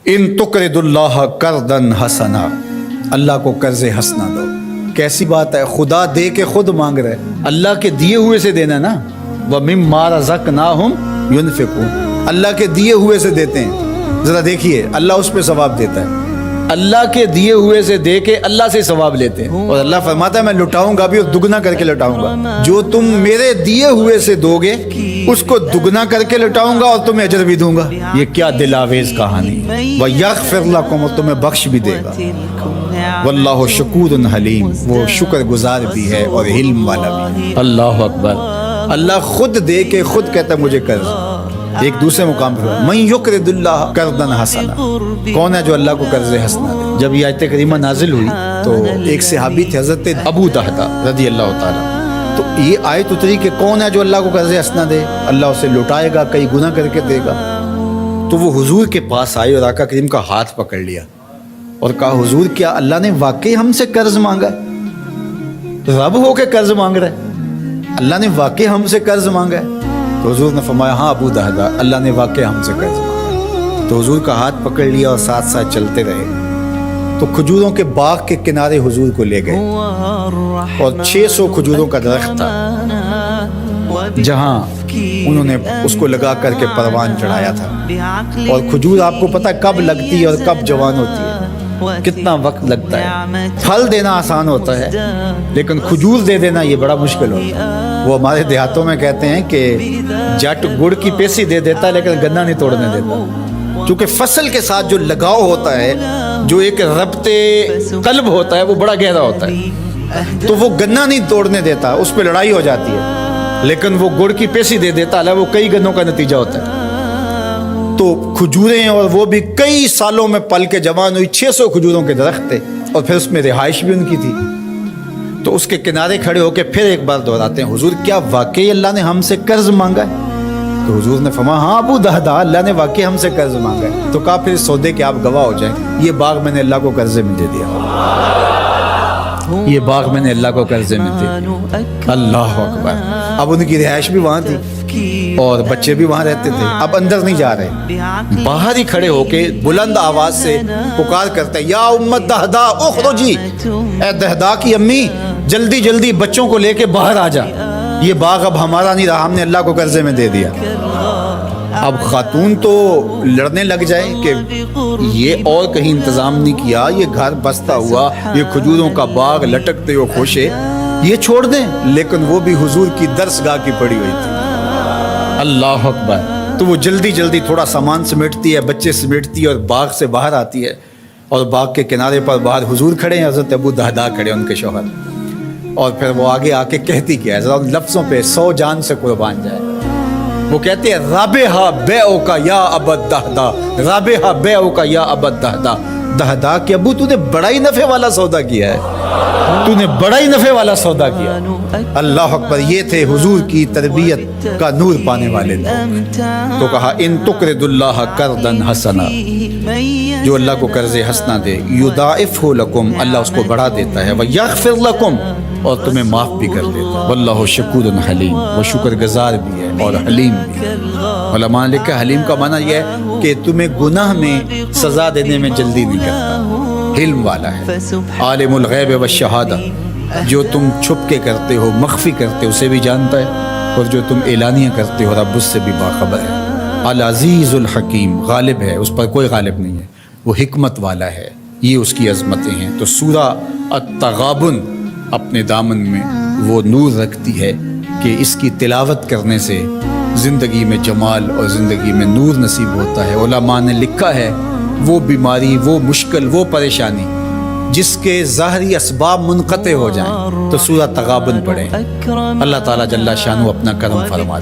ان تقرضوا قرضا حسنا، اللہ کو قرض حسنا دو۔ کیسی بات ہے، خدا دے کے خود مانگ رہے، اللہ کے دیے ہوئے سے دینا نا۔ وَمِمَّا رَزَقْنَاهُمْ يُنْفِقُونَ، اللہ کے دیے ہوئے سے دیتے ہیں۔ ذرا دیکھیے اللہ اس پہ ثواب دیتا ہے، اللہ کے دیے ہوئے سے دے کے اللہ سے ثواب لیتے ہیں، اور اللہ فرماتا ہے میں لٹاؤں گا بھی اور دگنا کر کے لٹاؤں گا۔ جو تم میرے دیے ہوئے سے دو گے اس کو دگنا کر کے لٹاؤں گا اور تمہیں اجر بھی دوں گا۔ یہ کیا دل آویز کہانی۔ وَيَغْفِرْ لَكُمْ، اور تمہیں بخش بھی دے گا۔ واللہ شکور حلیم، وہ شکر گزار بھی ہے اور علم والا بھی۔ اللہ اکبر، اللہ خود دے کے خود کہتا ہے مجھے قرض۔ ایک دوسرے مقام پر من یقرض اللہ قرضا حسنا، کون ہے جو اللہ کو قرض حسنا دے؟ جب یہ آیت کریمہ نازل ہوئی تو ایک صحابی تھے حضرت ابو دہدہ رضی اللہ تعالیٰ، تو یہ آیت اتری کہ کون ہے جو اللہ کو قرض حسنا دے، اللہ اسے لوٹائے گا، کئی گناہ کر کے دے گا۔ تو وہ حضور کے پاس آئے اور آقا کریم کا ہاتھ پکڑ لیا اور کہا حضور کیا اللہ نے واقعی ہم سے قرض مانگا؟ رب ہو کے قرض مانگ رہا ہے، اللہ نے واقعی ہم سے قرض مانگا ہے؟ تو حضور نے فرمایا ہاں ابو دہدہ، اللہ نے واقعی ہم سے قرض مانگا۔ تو حضور کا ہاتھ پکڑ لیا اور ساتھ ساتھ چلتے رہے، تو کھجوروں کے باغ کے کنارے حضور کو لے گئے، اور 600 کھجوروں کا درخت تھا جہاں انہوں نے اس کو لگا کر کے پروان چڑھایا تھا۔ اور کھجور آپ کو پتہ کب لگتی ہے اور کب جوان ہوتی ہے، کتنا وقت لگتا ہے۔ پھل دینا آسان ہوتا ہے لیکن کھجور دے دینا یہ بڑا مشکل ہوتا ہے۔ وہ ہمارے دیہاتوں میں کہتے ہیں کہ جٹ گڑ کی پیسی دے دیتا ہے لیکن گنا نہیں توڑنے دیتا، کیونکہ فصل کے ساتھ جو لگاؤ ہوتا ہے، جو ایک ربط قلب ہوتا ہے، وہ بڑا گہرا ہوتا ہے، تو وہ گنا نہیں توڑنے دیتا، اس پہ لڑائی ہو جاتی ہے۔ لیکن وہ گڑ کی پیسی دے دیتا ہے، وہ کئی گنوں کا نتیجہ ہوتا ہے۔ تو کھجوریں، اور وہ بھی کئی سالوں میں پل کے جوان ہوئی، 600 کھجوروں کے درخت تھے، اور پھر اس میں رہائش بھی ان کی تھی۔ تو اس کے کنارے کھڑے ہو کے پھر ایک بار دہراتے ہیں حضور کیا واقعی اللہ نے ہم سے قرض مانگا ہے؟ تو حضور نے فرمایا ہاں ابو دہدہ، اللہ نے واقعی ہم سے قرض مانگا ہے۔ تو کہا پھر سودے کے آپ گواہ ہو جائیں، یہ باغ میں نے اللہ کو قرضے میں دے دیا، یہ باغ میں نے اللہ کو قرضے میں دے دیا۔ اللہ اکبر۔ اب ان کی رہائش بھی وہاں تھی اور بچے بھی وہاں رہتے تھے، اب اندر نہیں جا رہے، باہر ہی کھڑے ہو کے بلند آواز سے پکار کرتے ہیں یا امت دہدہ اخرجی، اے دہدہ کی امی جلدی جلدی بچوں کو لے کے باہر آ جا، یہ باغ اب ہمارا نہیں رہا، ہم نے اللہ کو قرضے میں دے دیا۔ اب خاتون تو لڑنے لگ جائے کہ یہ اور کہیں انتظام نہیں کیا، یہ گھر بستا ہوا، یہ کھجوروں کا باغ لٹکتے ہوئے خوشے، یہ چھوڑ دیں، لیکن وہ بھی حضور کی درسگاہ کی پڑی ہوئی تھی۔ اللہ اکبر۔ تو وہ جلدی جلدی تھوڑا سامان سمیٹتی ہے، بچے سمیٹتی ہے اور باغ سے باہر آتی ہے، اور باغ کے کنارے پر باہر حضور کھڑے ہیں، حضرت ابو دہدہ کھڑے ہیں ان کے شوہر، اور پھر وہ آگے آ کے کہتی کیا ہے، ذرا ان لفظوں پہ 100 جان سے قربان جائے۔ وہ کہتے ہیں رابحہ بیعک یا ابا دہدہ، رابحہ بیعک یا ابا دہدہ، دہدہ کہ ابو تو نے بڑا ہی نفع والا سودا کیا ہے، تو نے بڑا ہی نفع والا سودا کیا۔ اللہ اکبر۔ یہ تھے حضور کی تربیت کا نور پانے والے لوگ۔ تو کہا ان تقرضوا اللہ قرضا حسنا، جو اللہ کو قرض حسنا دے، یضاعفہ لکم، اللہ اس کو بڑھا دیتا ہے، ویغفر لکم، اور تمہیں معاف بھی کر دیتا ہے۔ واللہ شکور حلیم، وہ شکر گزار بھی ہے اور حلیم بھی ہے۔ علماء نے لکھا حلیم کا معنی یہ ہے کہ تمہیں گناہ میں سزا دینے میں جلدی نہیں کرتا، علم والا ہے۔ عالم الغیب والشہادہ، جو تم چھپ کے کرتے ہو، مخفی کرتے ہو، اسے بھی جانتا ہے، اور جو تم اعلانیہ کرتے ہو رب اس سے بھی باخبر ہے۔ العزیز الحکیم، غالب ہے، اس پر کوئی غالب نہیں ہے، وہ حکمت والا ہے، یہ اس کی عظمتیں ہیں۔ تو سورہ التغابن اپنے دامن میں وہ نور رکھتی ہے کہ اس کی تلاوت کرنے سے زندگی میں جمال اور زندگی میں نور نصیب ہوتا ہے۔ علماء نے لکھا ہے وہ بیماری، وہ مشکل، وہ پریشانی جس کے ظاہری اسباب منقطع ہو جائیں تو سورہ تغابن پڑھیں، اللہ تعالیٰ جل شانہ اپنا کرم فرما دے۔